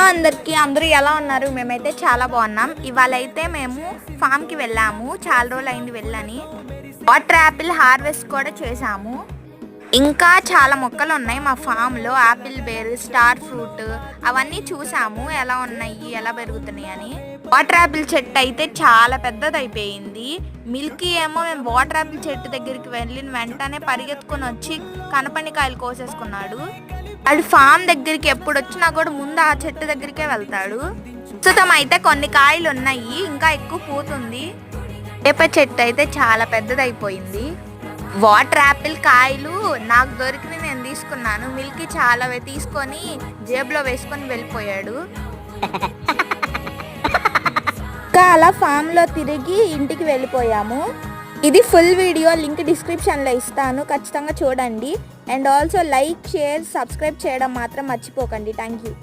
అందరికీ అందరూ ఎలా ఉన్నారు? మేమైతే చాలా బాగున్నాం. ఇవాళ అయితే మేము ఫామ్కి వెళ్ళాము. చాలా రోజులు అయింది వెళ్ళని. వాటర్ యాపిల్ హార్వెస్ట్ కూడా చేసాము. ఇంకా చాలా మొక్కలు ఉన్నాయి మా ఫామ్లో. యాపిల్ బేర్, స్టార్ ఫ్రూట్ అవన్నీ చూసాము, ఎలా ఉన్నాయి, ఎలా పెరుగుతున్నాయి అని. వాటర్ యాపిల్ చెట్టు అయితే చాలా పెద్దదైపోయింది. మిల్కీ ఏమో మేము వాటర్ యాపిల్ చెట్టు దగ్గరికి వెళ్ళిన వెంటనే పరిగెత్తుకొని వచ్చి కనపనికాయలు కోసేసుకున్నాడు. అది ఫామ్ దగ్గరికి ఎప్పుడు వచ్చినా కూడా ముందు ఆ చెట్టు దగ్గరికే వెళ్తాడు. ప్రస్తుతం అయితే కొన్ని కాయలు ఉన్నాయి, ఇంకా ఎక్కువ పూతుంది. వేప చెట్టు అయితే చాలా పెద్దదైపోయింది. వాటర్ యాపిల్ కాయలు నాకు దొరికినవి నేను తీసుకున్నాను. మిల్కీ చాలా తీసుకొని జేబులో వేసుకొని వెళ్ళిపోయాడు. ఇంకా అలా ఫామ్లో తిరిగి ఇంటికి వెళ్ళిపోయాము. ఇది ఫుల్ వీడియో, లింక్ డిస్క్రిప్షన్లో ఇస్తాను, ఖచ్చితంగా చూడండి. And also like, share, subscribe చేయడం మాత్రం మర్చిపోకండి. Thank you.